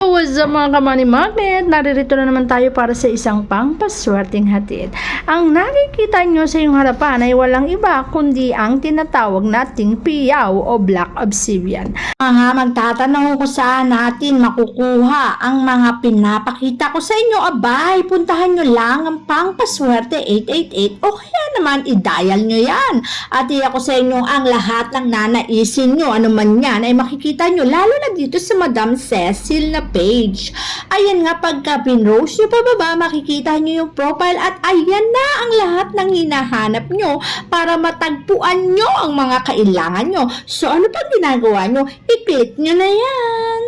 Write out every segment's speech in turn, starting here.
What's up mga kamani magnet? Naririto na naman tayo para sa isang pangpaswerteng hatid. Ang nakikita nyo sa iyong harapan ay walang iba kundi ang tinatawag nating piyaw o Black Obsidian. Magtatanong kung saan natin makukuha ang mga pinapakita ko sa inyo. Abay, puntahan nyo lang ang pangpaswerte 888 o kaya naman i-dial nyo yan. At iyak ko sa inyo ang lahat ng nanaisin nyo. Ano man yan ay makikita nyo lalo na dito sa Madam Cecil na page. Ayan nga, pagka pinrose nyo pababa, makikita nyo yung profile at ayan na ang lahat ng hinahanap nyo para matagpuan nyo ang mga kailangan nyo. So ano pang ginagawa nyo? I-click nyo na yan.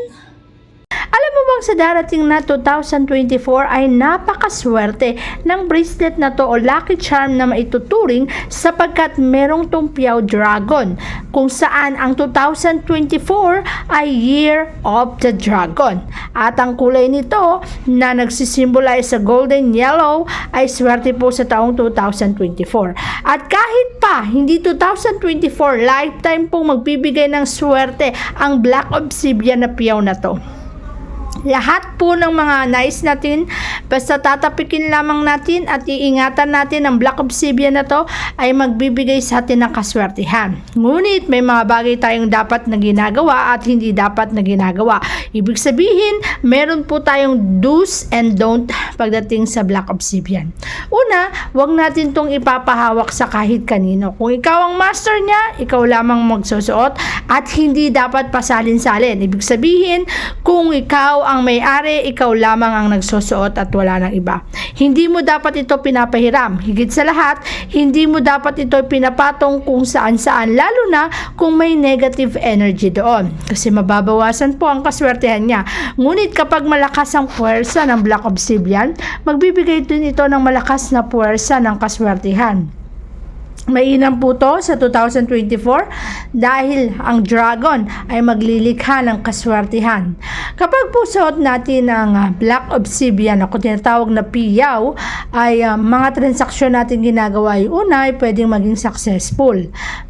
Alam mo bang sa darating na 2024 ay napakaswerte ng bracelet na to o lucky charm na maituturing sapagkat merong tong Piyaw Dragon kung saan ang 2024 ay Year of the Dragon. At ang kulay nito na nagsisimbolize sa golden yellow ay swerte po sa taong 2024. At kahit pa hindi 2024, lifetime pong magbibigay ng swerte ang Black Obsidian na piyaw na to. Lahat po ng mga nais natin, basta tatapikin lamang natin at iingatan natin ang Black Obsidian na to ay magbibigay sa atin ng kaswertihan. Ngunit may mga bagay tayong dapat na ginagawa at hindi dapat na ginagawa. Ibig sabihin, meron po tayong do's and don't pagdating sa Black Obsidian. Una, wag natin tong ipapahawak sa kahit kanino. Kung ikaw ang master niya, ikaw lamang magsusuot at hindi dapat pasalin-salin. Ibig sabihin, kung ikaw ang may-ari, ikaw lamang ang nagsusuot at wala nang iba. Hindi mo dapat ito pinapahiram. Higit sa lahat, hindi mo dapat ito pinapatong kung saan-saan, lalo na kung may negative energy doon. Kasi mababawasan po ang kaswertehan niya. Ngunit kapag malakas ang puwersa ng Black Obsidian, magbibigay din ito ng malakas na puwersa ng kaswertehan. Mainam po to sa 2024 dahil ang dragon ay maglilikha ng kaswertihan. Kapag po suot natin ang Black Obsidian o tinatawag na piyaw, ay mga transaksyon natin ginagawa ay una ay pwedeng maging successful.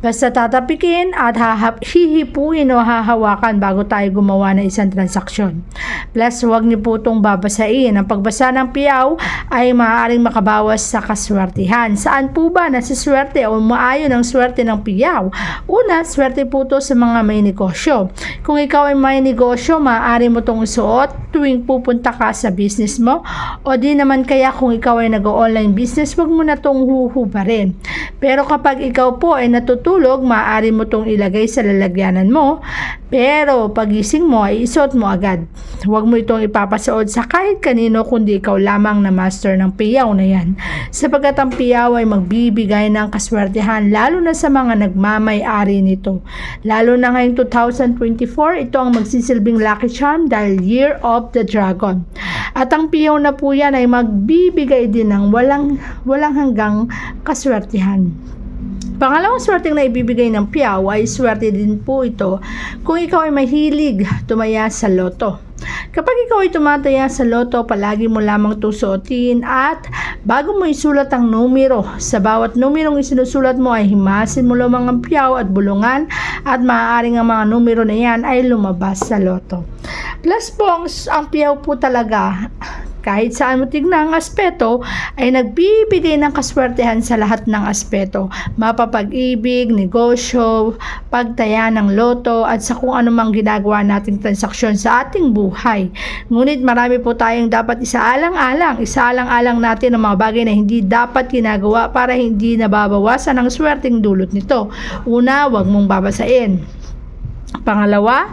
Basta tatapikin at hihipuin o hahawakan bago tayo gumawa ng isang transaksyon. Plus, huwag niyo po itong babasain. Ang pagbasa ng piyaw ay maaaring makabawas sa kaswertihan. Saan po ba nasiswerte o maayon ang swerte ng piyaw? Una, swerte po to sa mga may negosyo. Kung ikaw ay may negosyo, maaari mo tong suot tuwing pupunta ka sa business mo, o di naman kaya kung ikaw ay nag-online business, wag mo na tong huhubarin. Pero kapag ikaw po ay natutulog, maaari mo tong ilagay sa lalagyanan mo, pero pagising mo ay isuot mo agad. Huwag mo itong ipapasuot sa kahit kanino kundi ikaw lamang na master ng piyaw na yan, sapagkat ang piyaw ay magbibigay ng kaswertehan lalo na sa mga nagmamay-ari nito. Lalo na ngayong 2024, ito ang magsisilbing lucky charm dahil Year of the Dragon. At ang piyaw na po yan ay magbibigay din ng walang hanggang kaswertehan. Pangalawang swerteng na ibibigay ng piyaw ay swerte din po ito kung ikaw ay mahilig tumaya sa loto. Kapag ikaw ay tumataya sa loto, palagi mo lamang itong suotin at bago mo isulat ang numero, sa bawat numerong isinusulat mo ay himasin mo lamang ang piyaw at bulungan at maaaring ang mga numero na yan ay lumabas sa loto. Plus po, ang piyaw po talaga, kahit saan mo tignan ang aspeto, ay nagbibigay ng kaswertehan sa lahat ng aspeto. Mapapag-ibig, negosyo, pagtaya ng loto, at sa kung anumang ginagawa nating transaksyon sa ating buhay. Ngunit marami po tayong dapat isaalang-alang. Isaalang-alang natin ang mga bagay na hindi dapat ginagawa para hindi nababawasan ang swerteng dulot nito. Una, huwag mong babasain. Pangalawa,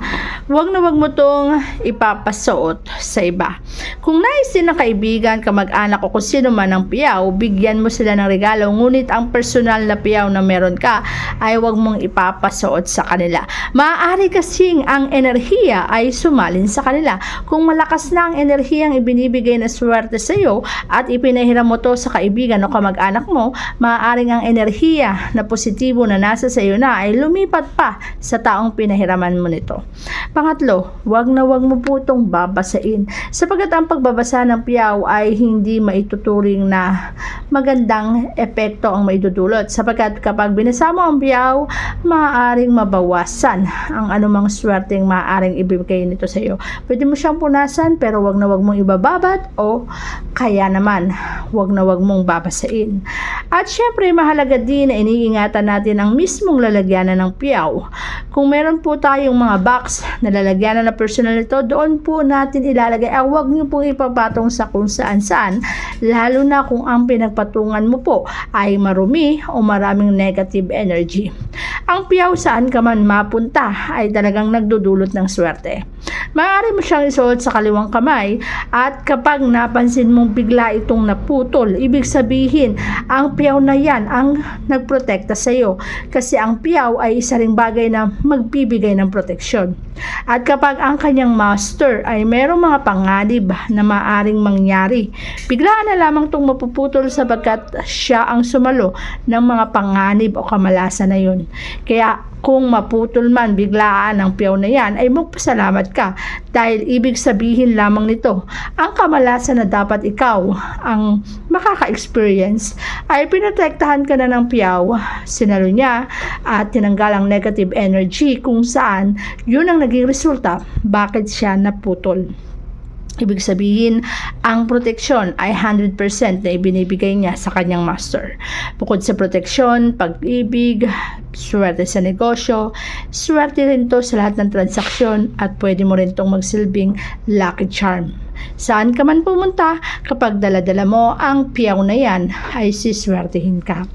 wag mo itong ipapasuot sa iba. Kung nais din ng kaibigan, kamag-anak o kung sino man ang piyaw, bigyan mo sila ng regalo. Ngunit ang personal na piyaw na meron ka ay wag mong ipapasuot sa kanila. Maaari kasing ang enerhiya ay sumalin sa kanila. Kung malakas na ang enerhiyang ibinibigay na swerte sa iyo at ipinahiram mo to sa kaibigan o kamag-anak mo, maaaring ang enerhiya na positibo na nasa sa iyo na ay lumipat pa sa taong pinahiram mahiraman mo nito. Pangatlo, wag na wag mo po itong babasain, sapagkat ang pagbabasa ng piyaw ay hindi maituturing na magandang epekto ang maidudulot, sapagkat kapag binasa mo ang piyaw, maaaring mabawasan ang anumang swerteng maaaring ibibigay nito sa iyo. Pwede mo siyang punasan, pero wag na wag mong ibababat, o kaya naman wag na wag mong babasain. At syempre, mahalaga din na iniingatan natin ang mismong lalagyanan ng piyaw. Kung meron po tayong mga box na lalagyanan na personal nito, doon po natin ilalagay. Huwag niyo pong ipapatong sa kung saan-saan, lalo na kung ang pinagpatungan mo po ay marumi o maraming negative energy. Ang piyaw, saan ka man mapunta, ay talagang nagdudulot ng swerte. Maaari mo siyang isuot sa kaliwang kamay, at kapag napansin mong bigla itong naputol, ibig sabihin ang piyaw na yan ang nagprotekta sa iyo, kasi ang piyaw ay isa ring bagay na magbibigay ng proteksyon. At kapag ang kanyang master ay merong mga panganib na maaring mangyari, biglaan na lamang itong mapuputol, sapagkat siya ang sumalo ng mga panganib o kamalasan na yun. Kaya kung maputol man biglaan ang piyaw na yan, ay magpasalamat ka, dahil ibig sabihin lamang nito, ang kamalasan na dapat ikaw ang makaka-experience ay pinotektahan ka na ng piyaw, sinalo niya at tinanggal ang negative energy, kung saan yun ang naging resulta bakit siya naputol. Ibig sabihin, ang proteksyon ay 100% na ibinibigay niya sa kanyang master. Bukod sa proteksyon, pag-ibig, swerte sa negosyo, swerte rin to sa lahat ng transaksyon, at pwede mo rin itong magsilbing lucky charm. Saan ka man pumunta, kapag daladala mo ang piyaw na yan, ay siswertehin ka.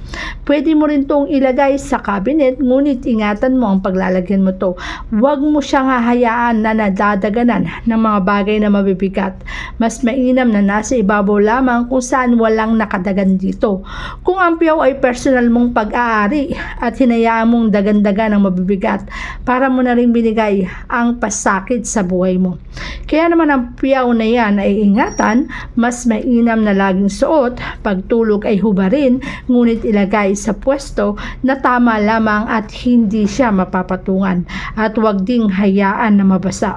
Pwede mo rin itong ilagay sa cabinet, ngunit ingatan mo ang paglalagyan mo to. Huwag mo siyang hahayaan na nadadaganan ng mga bagay na mabibigat. Mas mainam na nasa ibabaw lamang, kung saan walang nakadagan dito. Kung ang piyaw ay personal mong pag-aari at hinayaan mong dagandagan ng mabibigat, para mo na rin binigay ang pasakit sa buhay mo. Kaya naman ang piyaw na yan ay ingatan, mas mainam na laging suot, pagtulog ay hubarin, ngunit ilagay sa pwesto na tama lamang at hindi siya mapapatungan, at huwag ding hayaan na mabasa.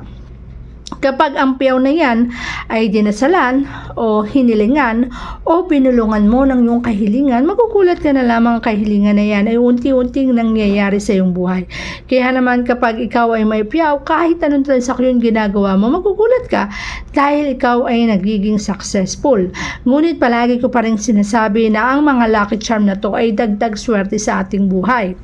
Kapag ang piyaw na yan ay dinasalan o hinilingan o pinulungan mo ng iyong kahilingan, magugulat ka na lamang ang kahilingan na yan ay unti-unting nangyayari sa iyong buhay. Kaya naman kapag ikaw ay may piyaw, kahit anong transaksyon ginagawa mo, magugulat ka dahil ikaw ay nagiging successful. Ngunit palagi ko pa rin sinasabi na ang mga lucky charm na to ay dagdag swerte sa ating buhay.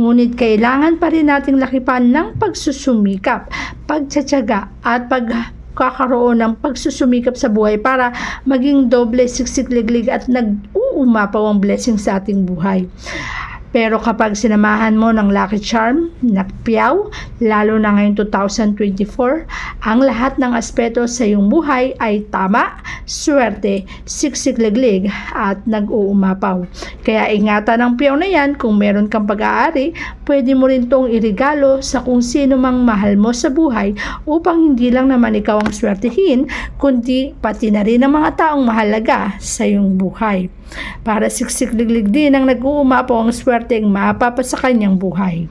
Ngunit kailangan pa rin nating lakipan ng pagsusumikap, pagtsatsaga at pagkakaroon ng pagsusumikap sa buhay para maging doble siksik-liglig at nag-uumapaw ang blessing sa ating buhay. Pero kapag sinamahan mo ng lucky charm na piyaw, lalo na ngayong 2024, ang lahat ng aspeto sa iyong buhay ay tama, swerte, siksik-liglig at nag-uumapaw. Kaya ingatan ang piyaw na yan. Kung meron kang pag-aari, pwede mo rin tong irigalo sa kung sino mang mahal mo sa buhay, upang hindi lang naman ikaw ang swertihin, kundi pati na rin ang mga taong mahalaga sa iyong buhay. Para siksik-liglig din ang nag-uumapaw ang swerteng mapapa sa kanyang buhay.